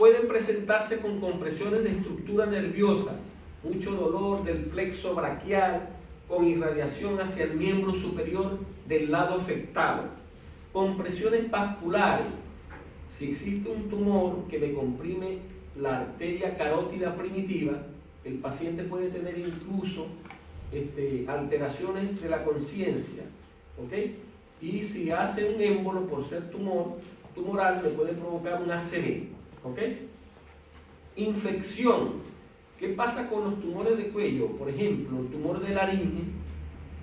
Pueden presentarse con compresiones de estructura nerviosa, mucho dolor del plexo braquial, con irradiación hacia el miembro superior del lado afectado. Compresiones vasculares. Si existe un tumor que me comprime la arteria carótida primitiva, el paciente puede tener incluso alteraciones de la conciencia, ¿ok? Y si hace un émbolo por ser tumoral, me puede provocar un ACV, ¿ok? Infección. ¿Qué pasa con los tumores de cuello? Por ejemplo, el tumor de laringe,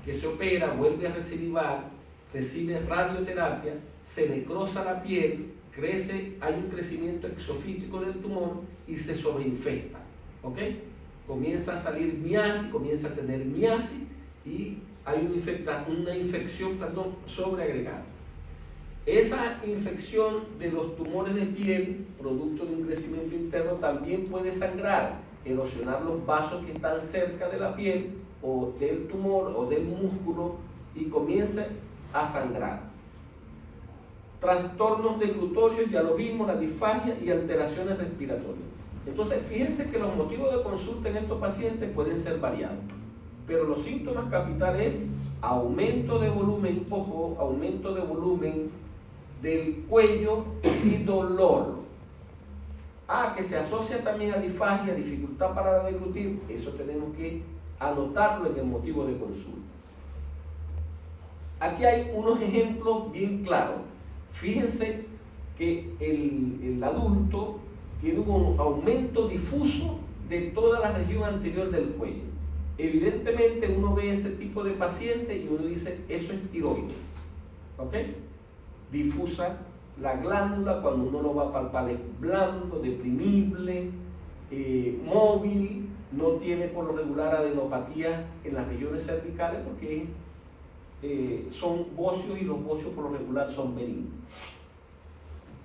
que se opera, vuelve a recidivar, recibe radioterapia, se necrosa la piel, crece, hay un crecimiento exofítico del tumor y se sobreinfesta, ¿ok? Comienza a salir miasis, comienza a tener miasis y hay una infección sobreagregada. Esa infección de los tumores de piel, producto de un crecimiento interno, también puede sangrar, erosionar los vasos que están cerca de la piel o del tumor o del músculo y comienza a sangrar. Trastornos deglutorios, ya lo vimos, la disfagia y alteraciones respiratorias. Entonces, fíjense que los motivos de consulta en estos pacientes pueden ser variados, pero los síntomas capitales es aumento de volumen, ojo, aumento de volumen del cuello y dolor. Que se asocia también a disfagia, dificultad para deglutir, eso tenemos que anotarlo en el motivo de consulta. Aquí hay unos ejemplos bien claros. Fíjense que el adulto tiene un aumento difuso de toda la región anterior del cuello. Evidentemente uno ve ese tipo de paciente y uno dice, eso es tiroides, ¿ok? Difusa la glándula, cuando uno lo va a palpar es blando, deprimible, móvil, no tiene por lo regular adenopatía en las regiones cervicales porque son bóceos y los bóceos por lo regular son benignos.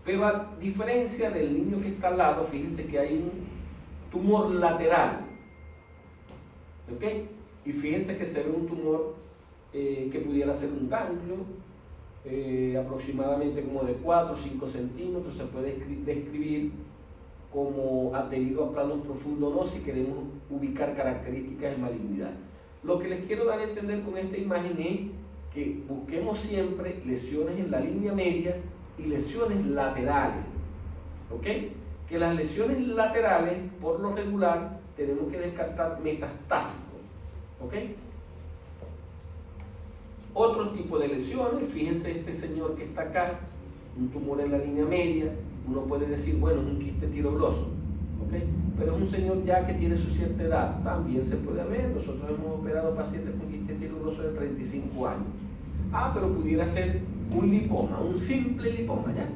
Pero a diferencia del niño que está al lado, fíjense que hay un tumor lateral, ¿ok? Y fíjense que se ve un tumor que pudiera ser un ganglio, aproximadamente como de 4 o 5 centímetros, se puede describir como adherido a planos profundos, no, si queremos ubicar características de malignidad. Lo que les quiero dar a entender con esta imagen es que busquemos siempre lesiones en la línea media y lesiones laterales, ¿ok? Que las lesiones laterales, por lo regular, tenemos que descartar metastásicos, ¿ok? Otro tipo de lesiones, fíjense este señor que está acá, un tumor en la línea media, uno puede decir, bueno, es un quiste tirogloso, ¿ok? Pero es un señor ya que tiene su cierta edad, también se puede ver, nosotros hemos operado pacientes con quiste tirogloso de 35 años. Pero pudiera ser un lipoma, un simple lipoma, ¿ya?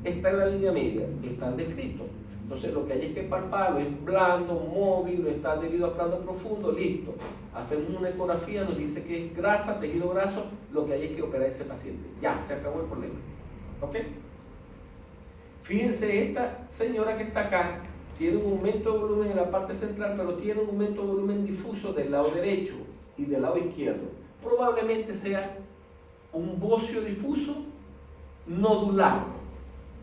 Está en la línea media, están descritos. Entonces lo que hay es que palparlo, es blando, móvil, no está adherido a plano profundo, listo. Hacemos una ecografía, nos dice que es grasa, tejido graso, lo que hay es que operar a ese paciente. Ya, se acabó el problema. ¿Ok? Fíjense, esta señora que está acá tiene un aumento de volumen en la parte central, pero tiene un aumento de volumen difuso del lado derecho y del lado izquierdo. Probablemente sea un bóceo difuso nodular,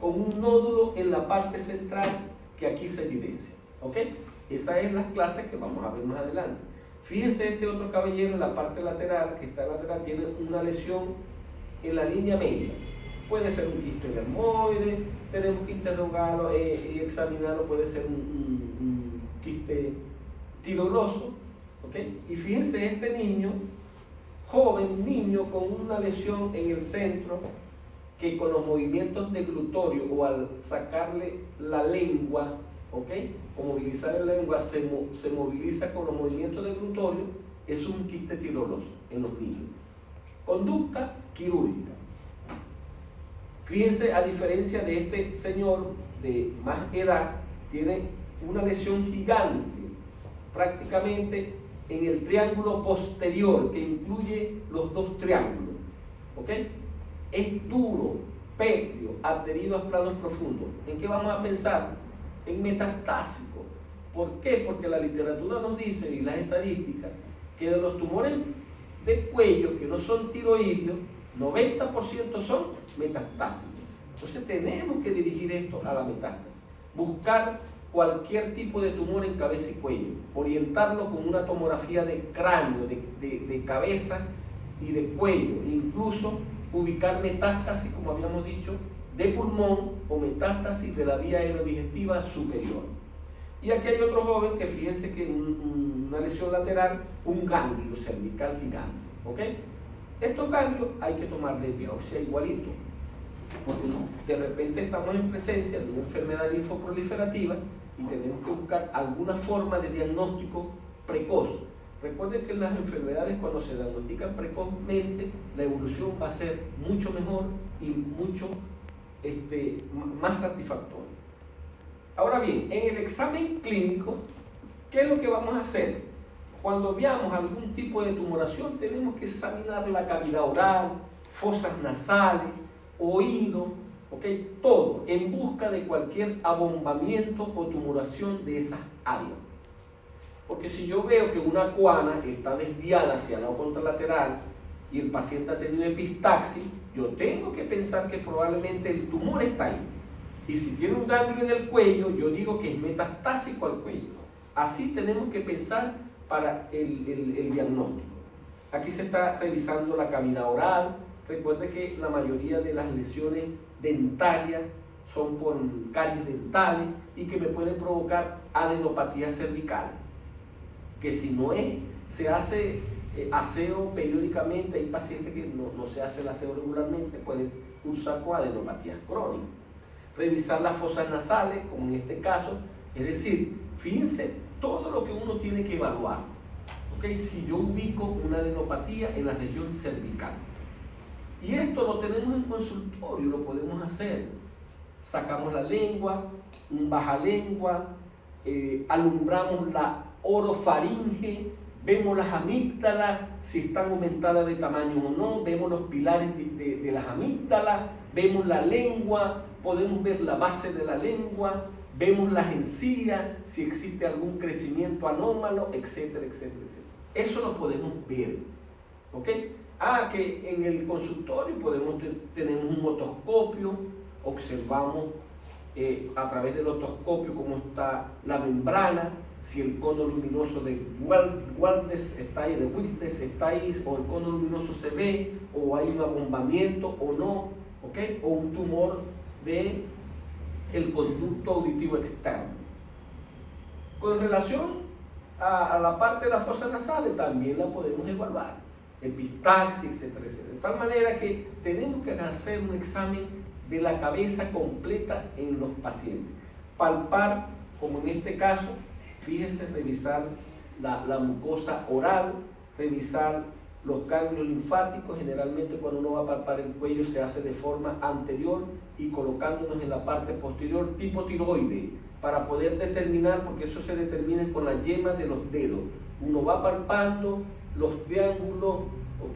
con un nódulo en la parte central que aquí se evidencia, ¿ok? Esas es las clases que vamos a ver más adelante. Fíjense este otro caballero en la parte lateral, que está lateral, tiene una lesión en la línea media. Puede ser un quiste dermoide, tenemos que interrogarlo y examinarlo, puede ser un quiste tirogloso, ¿ok? Y fíjense este niño, joven niño con una lesión en el centro, que con los movimientos deglutorios o al sacarle la lengua, ¿ok? O movilizar la lengua, se moviliza con los movimientos deglutorios, es un quiste tirogloso en los niños. Conducta quirúrgica. Fíjense, a diferencia de este señor de más edad, tiene una lesión gigante, prácticamente en el triángulo posterior, que incluye los dos triángulos, ¿ok? Es duro, pétreo, adherido a planos profundos. ¿En qué vamos a pensar? En metastásico. ¿Por qué? Porque la literatura nos dice, y las estadísticas, que de los tumores de cuello que no son tiroideos, 90% son metastásicos. Entonces tenemos que dirigir esto a la metástasis. buscar cualquier tipo de tumor en cabeza y cuello, orientarlo con una tomografía de cráneo, de cabeza y de cuello, incluso ubicar metástasis, como habíamos dicho, de pulmón o metástasis de la vía aerodigestiva superior. Y aquí hay otro joven que fíjense que una lesión lateral, un ganglio cervical gigante, ¿ok? Estos ganglios hay que tomarle biopsia igualito, porque de repente estamos en presencia de una enfermedad linfoproliferativa y tenemos que buscar alguna forma de diagnóstico precoz. Recuerden que las enfermedades, cuando se diagnostican precozmente, la evolución va a ser mucho mejor y mucho más satisfactoria. Ahora bien, en el examen clínico, ¿qué es lo que vamos a hacer? Cuando veamos algún tipo de tumoración, tenemos que examinar la cavidad oral, fosas nasales, oído, ¿okay? Todo en busca de cualquier abombamiento o tumoración de esas áreas. Porque si yo veo que una cuana está desviada hacia el lado contralateral y el paciente ha tenido epistaxis, yo tengo que pensar que probablemente el tumor está ahí. Y si tiene un ganglio en el cuello, yo digo que es metastásico al cuello. Así tenemos que pensar para el diagnóstico. Aquí se está revisando la cavidad oral. Recuerde que la mayoría de las lesiones dentarias son por caries dentales y que me pueden provocar adenopatía cervical, que si no se hace aseo periódicamente, hay pacientes que no se hace el aseo regularmente, pueden cursar con adenopatías crónicas. Revisar las fosas nasales, como en este caso, es decir, fíjense todo lo que uno tiene que evaluar. ¿Okay? Si yo ubico una adenopatía en la región cervical, y esto lo tenemos en consultorio, lo podemos hacer. Sacamos la lengua, un bajalengua, alumbramos la orofaringe, vemos las amígdalas, si están aumentadas de tamaño o no, vemos los pilares de las amígdalas, vemos la lengua, podemos ver la base de la lengua, vemos las encías, si existe algún crecimiento anómalo, etcétera, etcétera, etcétera. Eso lo podemos ver, ¿ok? Que en el consultorio tenemos un otoscopio, observamos a través del otoscopio cómo está la membrana, si el cono luminoso de Waldes está ahí, o el cono luminoso se ve, o hay un abombamiento o no, ¿okay? O un tumor del conducto auditivo externo. Con relación a la parte de las fosas nasales, también la podemos evaluar, epistaxis, etcétera, etcétera. De tal manera que tenemos que hacer un examen de la cabeza completa en los pacientes. Palpar, como en este caso, fíjese, revisar la mucosa oral, revisar los ganglios linfáticos. Generalmente cuando uno va a palpar el cuello se hace de forma anterior y colocándonos en la parte posterior, tipo tiroide, para poder determinar, porque eso se determina con la yema de los dedos. Uno va palpando los triángulos,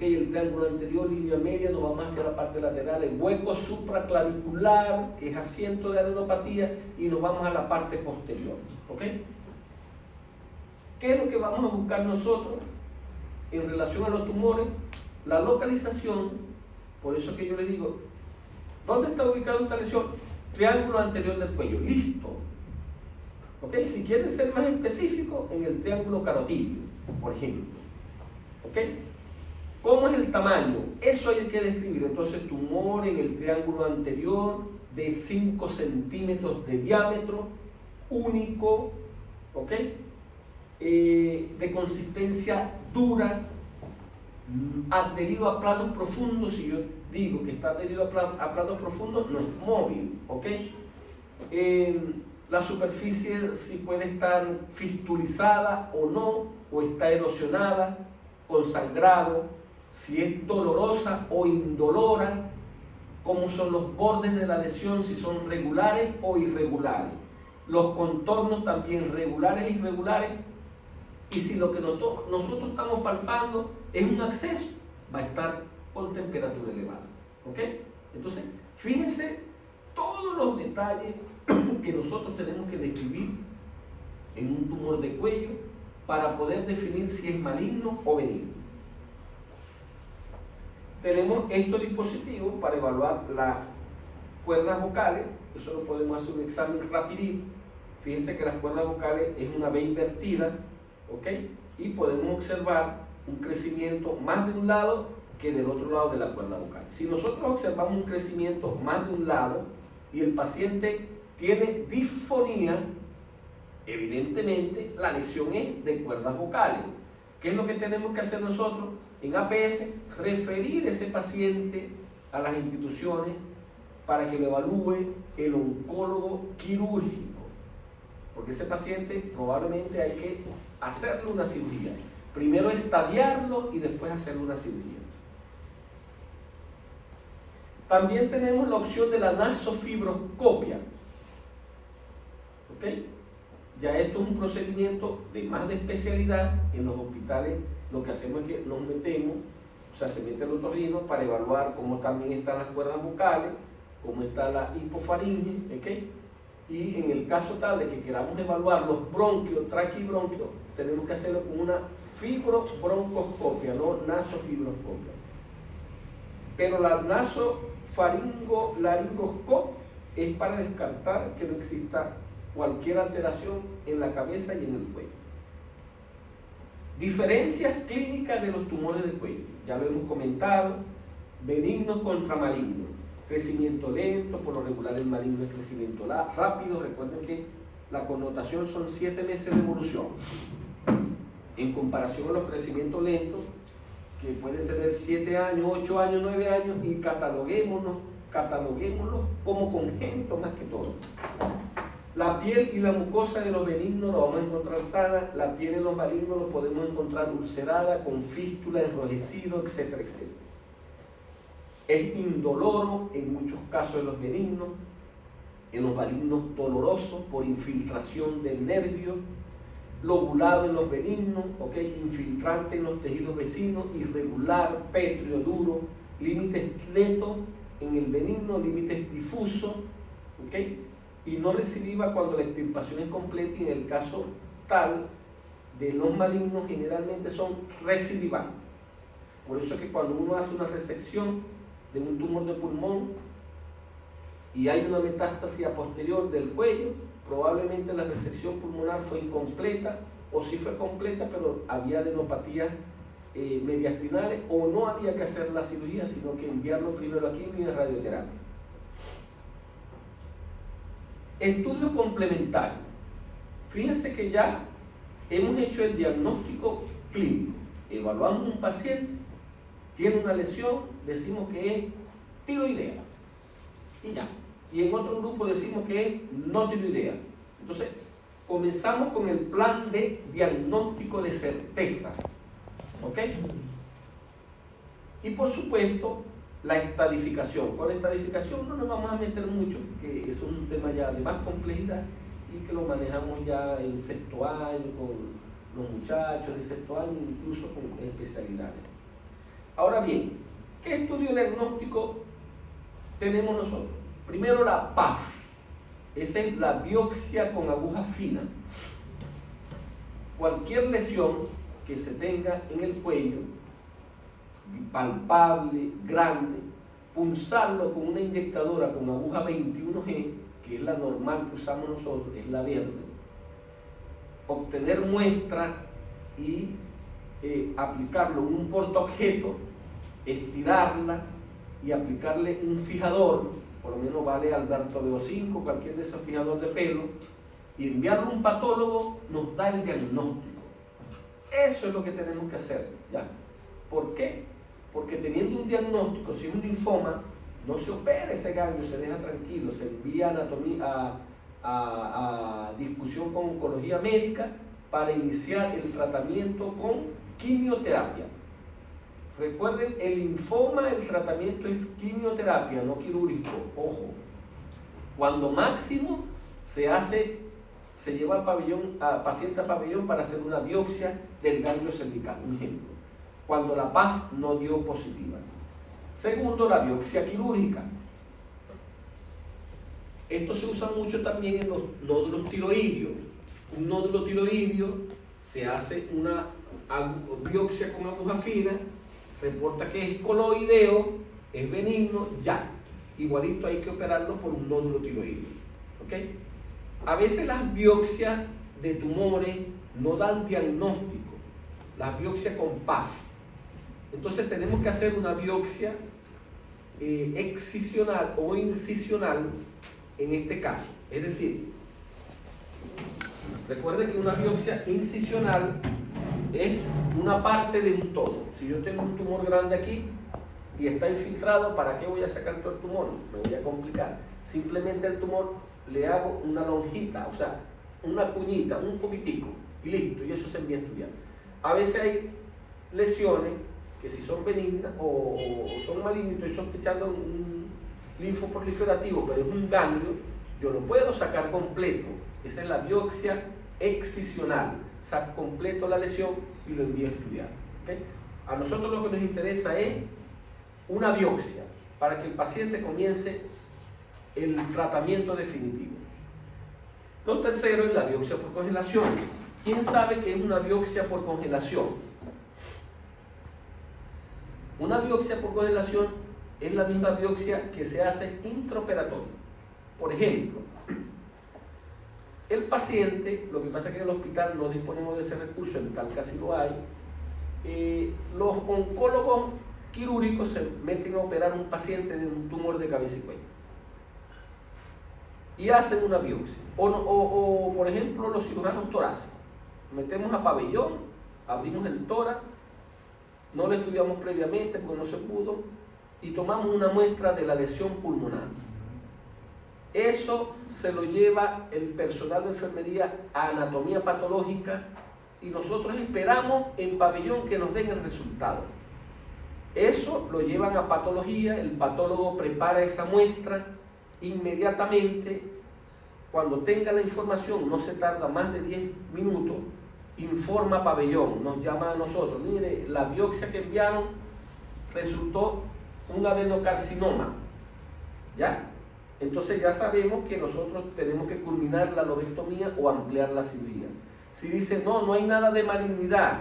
el triángulo anterior, línea media, nos vamos hacia la parte lateral, el hueco supraclavicular, que es asiento de adenopatía, y nos vamos a la parte posterior. ¿Qué es lo que vamos a buscar nosotros en relación a los tumores? La localización. Por eso que yo le digo, ¿dónde está ubicada esta lesión? Triángulo anterior del cuello, listo. Si quieren ser más específicos, en el triángulo carotídeo, por ejemplo. ¿Cómo es el tamaño? Eso hay que describir. Entonces, tumor en el triángulo anterior de 5 centímetros de diámetro, único, de consistencia dura, adherido a planos profundos. Si yo digo que está adherido a planos profundos, no es móvil, la superficie si puede estar fistulizada o no, o está erosionada, con sangrado, si es dolorosa o indolora, cómo son los bordes de la lesión, si son regulares o irregulares, los contornos también regulares e irregulares, y si lo que nosotros estamos palpando es un acceso, va a estar con temperatura elevada. Entonces, fíjense todos los detalles que nosotros tenemos que describir en un tumor de cuello para poder definir si es maligno o benigno. Tenemos estos dispositivos para evaluar las cuerdas vocales, eso lo podemos hacer un examen rapidito. Fíjense que las cuerdas vocales es una B invertida, ¿ok? Y podemos observar un crecimiento más de un lado que del otro lado de la cuerda vocal. Si nosotros observamos un crecimiento más de un lado y el paciente tiene disfonía, evidentemente la lesión es de cuerdas vocales. ¿Qué es lo que tenemos que hacer nosotros en APS? Referir ese paciente a las instituciones para que lo evalúe el oncólogo quirúrgico, porque ese paciente probablemente hay que hacerle una cirugía. Primero estadiarlo y después hacerle una cirugía. También tenemos la opción de la nasofibroscopia. ¿Ok? Ya esto es un procedimiento de más de especialidad. En los hospitales lo que hacemos es que nos metemos, o sea, se mete el otorrino para evaluar cómo también están las cuerdas vocales, cómo está la hipofaringe, ¿ok? Y en el caso tal de que queramos evaluar los bronquios, traqueobronquios, tenemos que hacerlo con una fibrobroncoscopia, no nasofibroscopia. Pero la nasofaringolaringoscopia es para descartar que no exista cualquier alteración en la cabeza y en el cuello. Diferencias clínicas de los tumores de cuello. Ya lo hemos comentado. Benignos contra malignos. Crecimiento lento, por lo regular el maligno es crecimiento rápido. Recuerden que la connotación son 7 meses de evolución. En comparación a los crecimientos lentos, que pueden tener 7 años, 8 años, 9 años, y cataloguémoslos como congénitos más que todo. La piel y la mucosa de los benignos lo vamos a encontrar sana, la piel en los malignos lo podemos encontrar ulcerada, con fístula, enrojecido, etcétera, etcétera. Es indoloro en muchos casos de los benignos, en los malignos doloroso por infiltración del nervio, lobulado en los benignos, ¿ok? Infiltrante en los tejidos vecinos, irregular, pétreo, duro, límites lentos en el benigno, límites difusos, ¿ok? Y no recidiva cuando la extirpación es completa, y en el caso tal de los malignos generalmente son recidivales. Por eso es que cuando uno hace una resección de un tumor de pulmón y hay una metástasis a posterior del cuello, probablemente la resección pulmonar fue incompleta, o sí fue completa pero había adenopatías mediastinales, o no había que hacer la cirugía sino que enviarlo primero a quimio y a radioterapia. Estudios complementarios. Fíjense que ya hemos hecho el diagnóstico clínico. Evaluamos un paciente, tiene una lesión, decimos que es tiroidea. Y ya. Y en otro grupo decimos que es no tiroidea. Entonces, comenzamos con el plan de diagnóstico de certeza. ¿Ok? Y por supuesto, la estadificación. Con la estadificación no nos vamos a meter mucho, porque eso es un tema ya de más complejidad y que lo manejamos ya en sexto año con los muchachos de sexto año, incluso con especialidades. Ahora bien, ¿qué estudio diagnóstico tenemos nosotros? Primero la PAF, esa es la biopsia con aguja fina. Cualquier lesión que se tenga en el cuello, palpable, grande, punzarlo con una inyectadora con aguja 21G, que es la normal que usamos nosotros, es la verde, obtener muestra y aplicarlo en un portaobjeto, estirarla y aplicarle un fijador, por lo menos vale Alberto BO5, cualquier de esos fijadores de pelo, y enviarlo a un patólogo, nos da el diagnóstico. Eso es lo que tenemos que hacer, ¿ya? ¿Por qué? Porque teniendo un diagnóstico, si es un linfoma, no se opera ese ganglio, se deja tranquilo, se envía anatomía a discusión con oncología médica para iniciar el tratamiento con quimioterapia. Recuerden, el linfoma, el tratamiento es quimioterapia, no quirúrgico, ojo. Cuando máximo se lleva al pabellón, a paciente a pabellón para hacer una biopsia del ganglio cervical, un ejemplo, cuando la PAF no dio positiva. Segundo, la biopsia quirúrgica. Esto se usa mucho también en los nódulos tiroideos. Un nódulo tiroideo se hace una biopsia con aguja fina, reporta que es coloideo, es benigno, ya. igualito hay que operarlo por un nódulo tiroideo. ¿Ok? A veces las biopsias de tumores no dan diagnóstico, las biopsias con PAF. Entonces tenemos que hacer una biopsia excisional o incisional en este caso. Es decir, recuerde que una biopsia incisional es una parte de un todo. Si yo tengo un tumor grande aquí y está infiltrado, ¿para qué voy a sacar todo el tumor? Me voy a complicar. Simplemente el tumor le hago una lonjita, o sea, una cuñita, un poquitico, y listo, y eso se envía a estudiar. A veces hay lesiones que si son benignas o son malignas, estoy sospechando un linfoproliferativo, pero es un ganglio, yo lo puedo sacar completo. Esa es la biopsia excisional. Saco completo la lesión y lo envío a estudiar. ¿Okay? A nosotros lo que nos interesa es una biopsia para que el paciente comience el tratamiento definitivo. Lo tercero es la biopsia por congelación. ¿Quién sabe qué es una biopsia por congelación? Una biopsia por congelación es la misma biopsia que se hace intraoperatorio. Por ejemplo, el paciente, lo que pasa es que en el hospital no disponemos de ese recurso, en tal caso lo hay, los oncólogos quirúrgicos se meten a operar a un paciente de un tumor de cabeza y cuello y hacen una biopsia. O por ejemplo, los cirujanos torácicos, metemos a pabellón, abrimos el tórax, no lo estudiamos previamente porque no se pudo, y tomamos una muestra de la lesión pulmonar. Eso se lo lleva el personal de enfermería a anatomía patológica y nosotros esperamos en pabellón que nos den el resultado. Eso lo llevan a patología, el patólogo prepara esa muestra inmediatamente. Cuando tenga la información, no se tarda más de 10 minutos, informa a pabellón, nos llama a nosotros, mire, la biopsia que enviaron resultó un adenocarcinoma, ¿ya? Entonces ya sabemos que nosotros tenemos que culminar la lobectomía o ampliar la cirugía. Si dice, no hay nada de malignidad,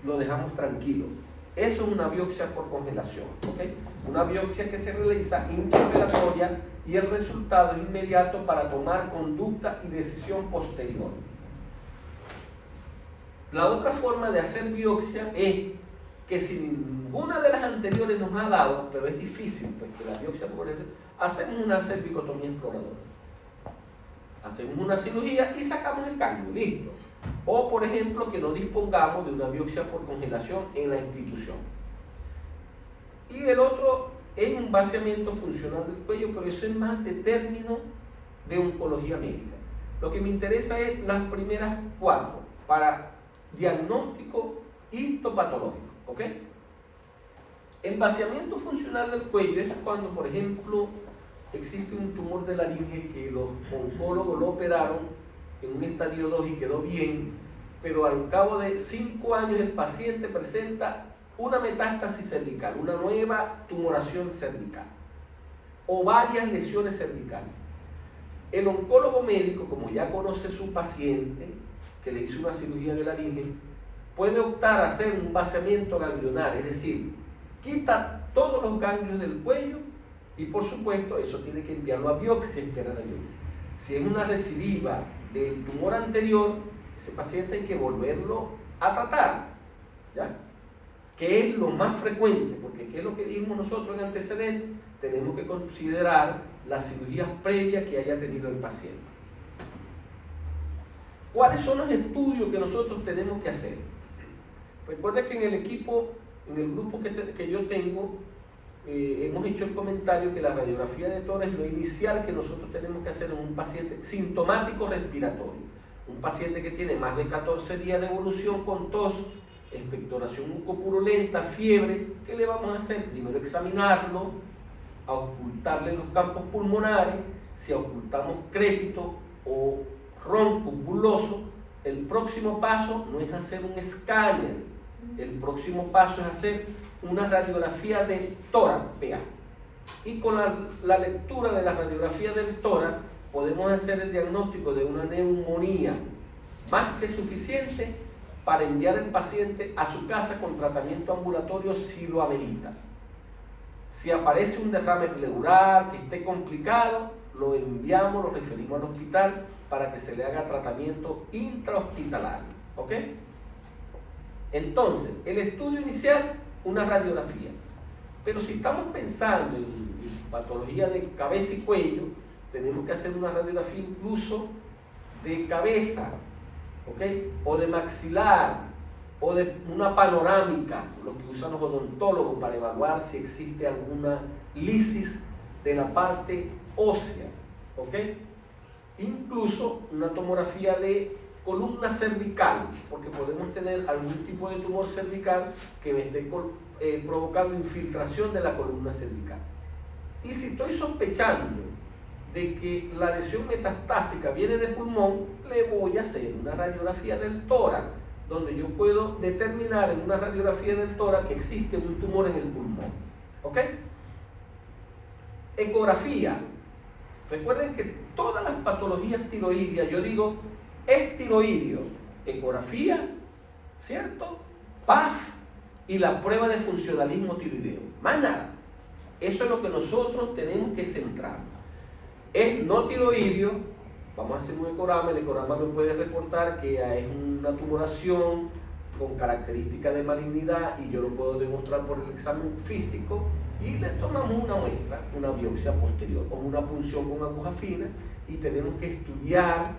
lo dejamos tranquilo. Eso es una biopsia por congelación, ¿okay? Una biopsia que se realiza intraoperatoria y el resultado es inmediato para tomar conducta y decisión posterior. La otra forma de hacer biopsia es que si ninguna de las anteriores nos ha dado, pero es difícil, pues que la biopsia por ejemplo, hacemos una cervicotomía exploradora. Hacemos una cirugía y sacamos el cambio, listo. O por ejemplo que no dispongamos de una biopsia por congelación en la institución. Y el otro es un vaciamiento funcional del cuello, pero eso es más de término de oncología médica. Lo que me interesa es las primeras 4 para diagnóstico histopatológico, ¿ok? El vaciamiento funcional del cuello es cuando, por ejemplo, existe un tumor de laringe que los oncólogos lo operaron en un estadio 2 y quedó bien, pero al cabo de 5 años el paciente presenta una metástasis cervical, una nueva tumoración cervical o varias lesiones cervicales. El oncólogo médico, como ya conoce su paciente, que le hizo una cirugía de laringe, puede optar a hacer un vaciamiento ganglionar, es decir, quita todos los ganglios del cuello y por supuesto eso tiene que enviarlo a biopsia, esperar a biopsia. Si es una recidiva del tumor anterior, ese paciente hay que volverlo a tratar, ¿ya? Que es lo más frecuente, porque ¿qué es lo que dijimos nosotros en antecedentes? Tenemos que considerar las cirugías previas que haya tenido el paciente. ¿Cuáles son los estudios que nosotros tenemos que hacer? Recuerda que en el equipo, en el grupo que yo tengo, hemos hecho el comentario que la radiografía de tórax es lo inicial que nosotros tenemos que hacer en un paciente sintomático respiratorio. Un paciente que tiene más de 14 días de evolución con tos, expectoración mucopurulenta, fiebre. ¿Qué le vamos a hacer? Primero examinarlo, auscultarle los campos pulmonares. Si auscultamos crépito o ronco buloso, el próximo paso no es hacer un escáner, el próximo paso es hacer una radiografía del tórax, vea. Y con la lectura de la radiografía del tórax podemos hacer el diagnóstico de una neumonía más que suficiente para enviar al paciente a su casa con tratamiento ambulatorio si lo amerita. Si aparece un derrame pleural que esté complicado, lo enviamos, lo referimos al hospital para que se le haga tratamiento intrahospitalario. ¿Ok? Entonces, el estudio inicial, una radiografía. Pero si estamos pensando en patología de cabeza y cuello, tenemos que hacer una radiografía incluso de cabeza, ¿ok? O de maxilar, o de una panorámica, lo que usan los odontólogos para evaluar si existe alguna lisis de la parte ósea, ¿ok? Incluso una tomografía de columna cervical, porque podemos tener algún tipo de tumor cervical que me esté provocando infiltración de la columna cervical. Y si estoy sospechando de que la lesión metastásica viene de pulmón, le voy a hacer una radiografía del tórax, donde yo puedo determinar en una radiografía del tórax que existe un tumor en el pulmón. ¿Ok? Ecografía. Recuerden que todas las patologías tiroideas, yo digo, es tiroideo. Ecografía, ¿cierto? PAF y la prueba de funcionalismo tiroideo. Más nada. Eso es lo que nosotros tenemos que centrar. Es no tiroideo, vamos a hacer un ecograma. El ecograma me puede reportar que es una tumoración con características de malignidad y yo lo puedo demostrar por el examen físico y le tomamos una muestra, una biopsia posterior o una punción con aguja fina y tenemos que estudiar.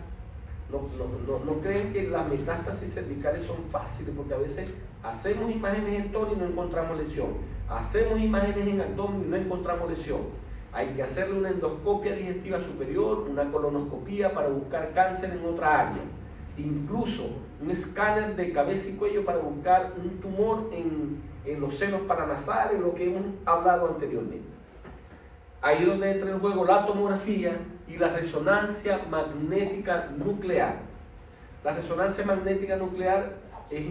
No creen que las metástasis cervicales son fáciles, porque a veces hacemos imágenes en tórax y no encontramos lesión, hacemos imágenes en abdomen y no encontramos lesión. Hay que hacerle una endoscopia digestiva superior, una colonoscopia para buscar cáncer en otra área, incluso un escáner de cabeza y cuello para buscar un tumor en los senos paranasales, lo que hemos hablado anteriormente. Ahí es donde entra en juego la tomografía y la resonancia magnética nuclear. La resonancia magnética nuclear es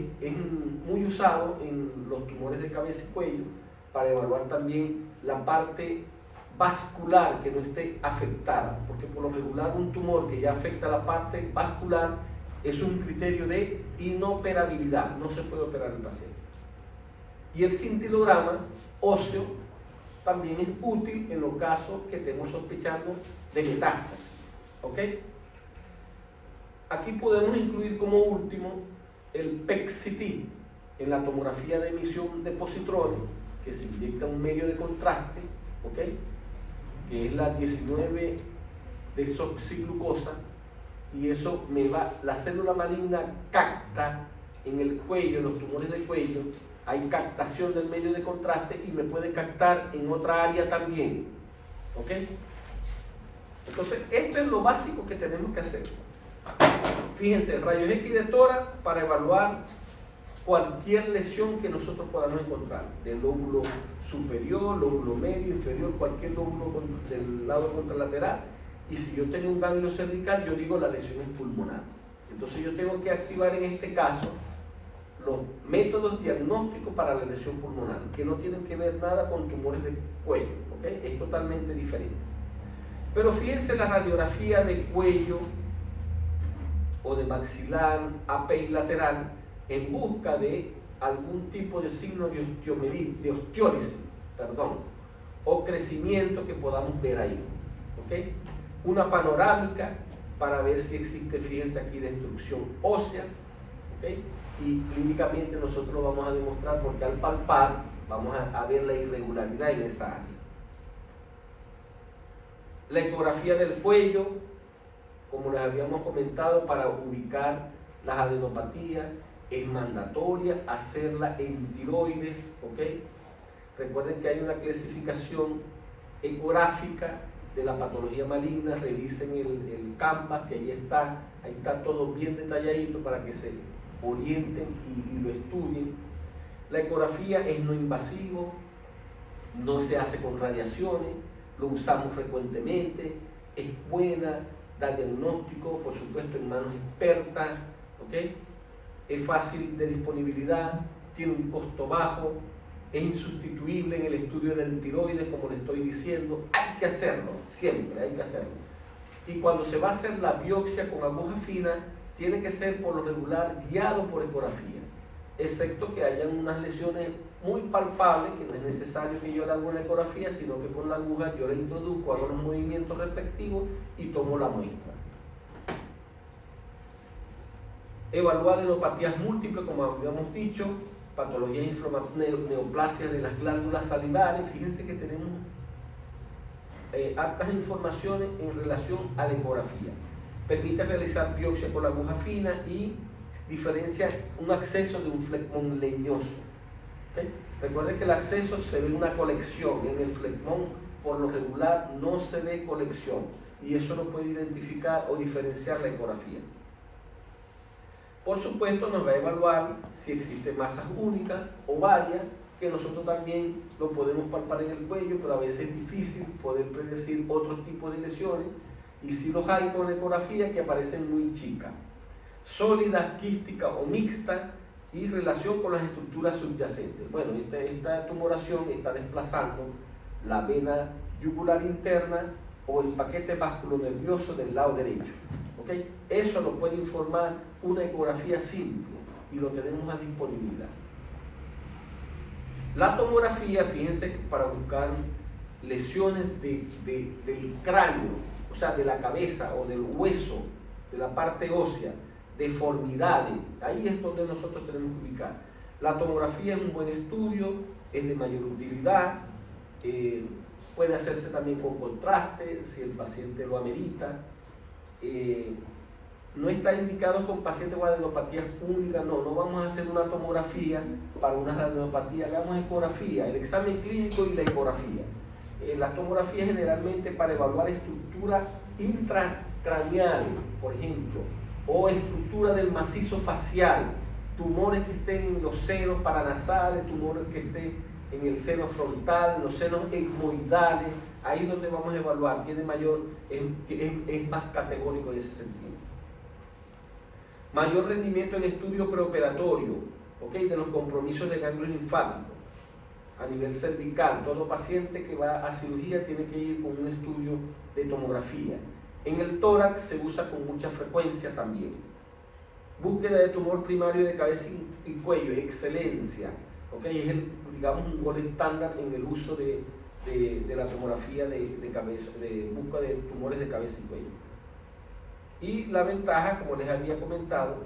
muy usado en los tumores de cabeza y cuello para evaluar también la parte vascular que no esté afectada, porque por lo regular un tumor que ya afecta la parte vascular es un criterio de inoperabilidad, no se puede operar el paciente. Y el cintilograma óseo también es útil en los casos que estemos sospechando de metástasis. ¿Ok? Aquí podemos incluir como último el PET-CT en la tomografía de emisión de positrones, que se inyecta un medio de contraste, ¿ok? Que es la 19 desoxiglucosa, y eso la célula maligna capta en el cuello, en los tumores del cuello, hay captación del medio de contraste y me puede captar en otra área también. ¿Ok? Entonces, esto es lo básico que tenemos que hacer. Fíjense, rayos X de tórax para evaluar cualquier lesión que nosotros podamos encontrar, del lóbulo superior, lóbulo medio, inferior, cualquier lóbulo del lado contralateral. Y si yo tengo un ganglio cervical, yo digo la lesión es pulmonar. Entonces yo tengo que activar en este caso los métodos diagnósticos para la lesión pulmonar, que no tienen que ver nada con tumores de cuello, ¿okay? Es totalmente diferente. Pero fíjense la radiografía de cuello o de maxilar apilateral en busca de algún tipo de signo de osteólisis, o crecimiento que podamos ver ahí. ¿Okay? Una panorámica para ver si existe, fíjense aquí, destrucción ósea. ¿Okay? Y clínicamente nosotros lo vamos a demostrar porque al palpar vamos a ver la irregularidad en esa área. La ecografía del cuello, como les habíamos comentado, para ubicar las adenopatías, es mandatoria hacerla en tiroides. ¿Ok? Recuerden que hay una clasificación ecográfica de la patología maligna. Revisen el Canvas, que ahí está todo bien detalladito para que se orienten y lo estudien. La ecografía es no invasivo, no se hace con radiaciones, lo usamos frecuentemente, es buena, da diagnóstico, por supuesto en manos expertas, ¿ok? Es fácil de disponibilidad, tiene un costo bajo, es insustituible en el estudio del tiroides, como les estoy diciendo. Hay que hacerlo, siempre hay que hacerlo. Y cuando se va a hacer la biopsia con aguja fina, tiene que ser por lo regular guiado por ecografía. excepto que hayan unas lesiones muy palpables, que no es necesario que yo le haga una ecografía, sino que con la aguja yo la introduzco, hago los movimientos respectivos y tomo la muestra. Evaluar neuropatías múltiples, como habíamos dicho, patologías inflamatorias, neoplasias de las glándulas salivares. Fíjense que tenemos hartas informaciones en relación a la ecografía. Permite realizar biopsia con la aguja fina y diferencia un acceso de un flegmón leñoso. ¿Okay? Recuerden que el acceso se ve una colección, en el flegmón por lo regular no se ve colección y eso lo puede identificar o diferenciar la ecografía. Por supuesto nos va a evaluar si existen masas únicas o varias, que nosotros también lo podemos palpar en el cuello, pero a veces es difícil poder predecir otros tipos de lesiones, y si los hay con ecografía que aparecen muy chicas, sólidas, quísticas o mixtas, y relación con las estructuras subyacentes. Bueno, esta tumoración está desplazando la vena yugular interna o el paquete vasculonervioso del lado derecho. ¿Okay? Eso lo puede informar una ecografía simple y lo tenemos a disponibilidad. La tomografía, fíjense que para buscar lesiones del cráneo, o sea, de la cabeza o del hueso, de la parte ósea, deformidades, ahí es donde nosotros tenemos que ubicar. La tomografía es un buen estudio, es de mayor utilidad, puede hacerse también con contraste si el paciente lo amerita. No está indicado con pacientes con adenopatías únicas, no vamos a hacer una tomografía para una adenopatía, hagamos ecografía, el examen clínico y la ecografía. La tomografía generalmente para evaluar estructuras intracraneales, por ejemplo, o estructura del macizo facial, tumores que estén en los senos paranasales, tumores que estén en el seno frontal, en los senos etmoidales, ahí es donde vamos a evaluar, tiene mayor, es más categórico en ese sentido. Mayor rendimiento en estudio preoperatorio, ¿okay? De los compromisos de ganglio linfático a nivel cervical. Todo paciente que va a cirugía tiene que ir con un estudio de tomografía. En el tórax se usa con mucha frecuencia también. Búsqueda de tumor primario de cabeza y cuello, excelencia. ¿Okay? Es digamos un gol estándar en el uso de la tomografía de cabeza, de búsqueda de tumores de cabeza y cuello. Y la ventaja, como les había comentado,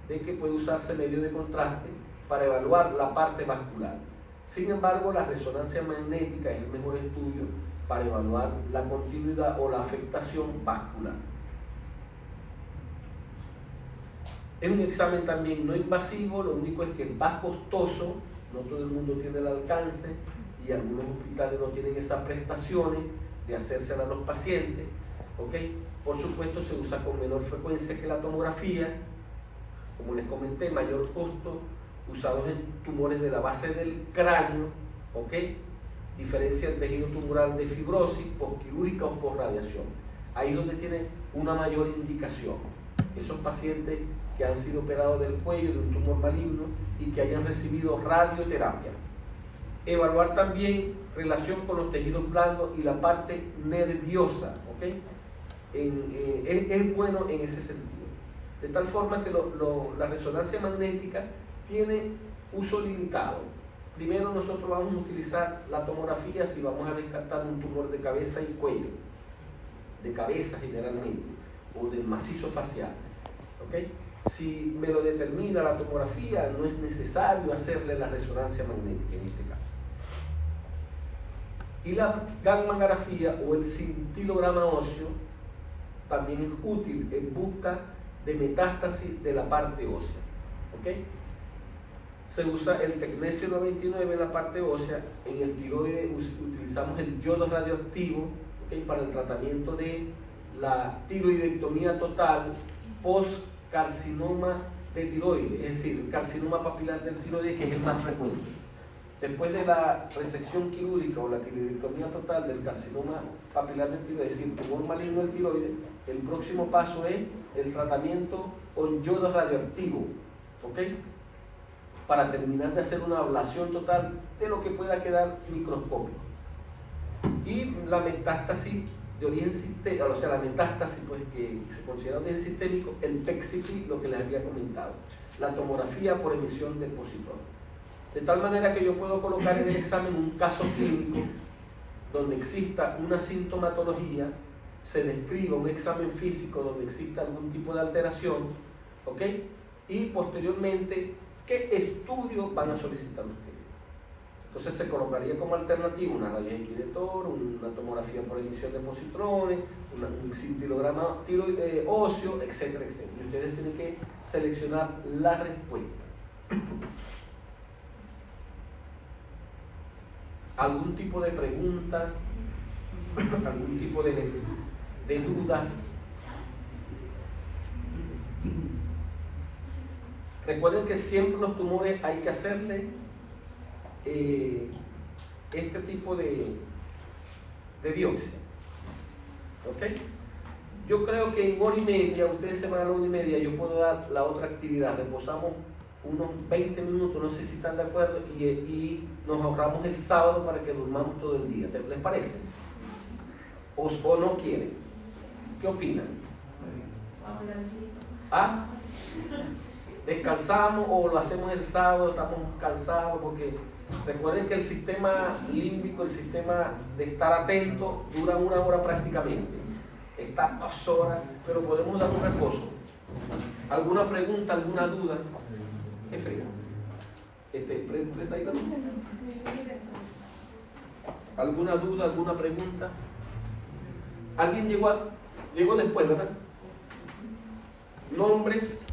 de que puede usarse medio de contraste para evaluar la parte vascular. Sin embargo, la resonancia magnética es el mejor estudio para evaluar la continuidad o la afectación vascular. Es un examen también no invasivo, lo único es que es más costoso, no todo el mundo tiene el alcance y algunos hospitales no tienen esas prestaciones de hacérsela a los pacientes. ¿Okay? Por supuesto se usa con menor frecuencia que la tomografía, como les comenté, mayor costo, usados en tumores de la base del cráneo, ¿ok? Diferencia el tejido tumoral de fibrosis, postquirúrgica o postradiación. Ahí es donde tiene una mayor indicación. Esos pacientes que han sido operados del cuello de un tumor maligno y que hayan recibido radioterapia. Evaluar también relación con los tejidos blandos y la parte nerviosa, ¿ok? Es bueno en ese sentido. De tal forma que la resonancia magnética tiene uso limitado. Primero nosotros vamos a utilizar la tomografía si vamos a descartar un tumor de cabeza y cuello, de cabeza generalmente, o del macizo facial. ¿Okay? Si me lo determina la tomografía, no es necesario hacerle la resonancia magnética en este caso. Y la gammagrafía o el cintilograma óseo también es útil en busca de metástasis de la parte ósea. ¿Okay? Se usa el tecnesio 99 en la parte ósea. En el tiroide utilizamos el yodo radioactivo, ¿okay? Para el tratamiento de la tiroidectomía total post carcinoma de tiroides, es decir, el carcinoma papilar del tiroides, que es el más frecuente. Después de la resección quirúrgica o la tiroidectomía total del carcinoma papilar del tiroides, es decir, tumor maligno del tiroides, el próximo paso es el tratamiento con yodo radioactivo, ¿ok? Para terminar de hacer una ablación total de lo que pueda quedar microscópico. Y la metástasis de origen sistémico, o sea, la metástasis pues, que se considera de origen sistémico, el PET-CT, lo que les había comentado, la tomografía por emisión de positron. De tal manera que yo puedo colocar en el examen un caso clínico donde exista una sintomatología, se describa un examen físico donde exista algún tipo de alteración, ¿ok? Y posteriormente, ¿qué estudio van a solicitar ustedes? Entonces se colocaría como alternativa una rayos X de Tor, una tomografía por emisión de positrones, un cintilograma óseo, etcétera, etcétera. Y ustedes tienen que seleccionar la respuesta. ¿Algún tipo de pregunta? ¿Algún tipo de dudas? Recuerden que siempre los tumores hay que hacerle este tipo de biopsia. ¿Ok? Yo creo que en hora y media, ustedes se van a la hora y media, yo puedo dar la otra actividad. Reposamos unos 20 minutos, no sé si están de acuerdo, y nos ahorramos el sábado para que durmamos todo el día. ¿Les parece? ¿O no quieren? ¿Qué opinan? ¿Ah? ¿Descansamos o lo hacemos el sábado? Estamos cansados porque recuerden que el sistema límbico, el sistema de estar atento, dura 1 hora prácticamente. Está 2 horas, pero podemos dar un reposo. ¿Alguna pregunta, alguna duda? Es frío. ¿Alguna duda, alguna pregunta? ¿Alguien llegó después, verdad? Nombres.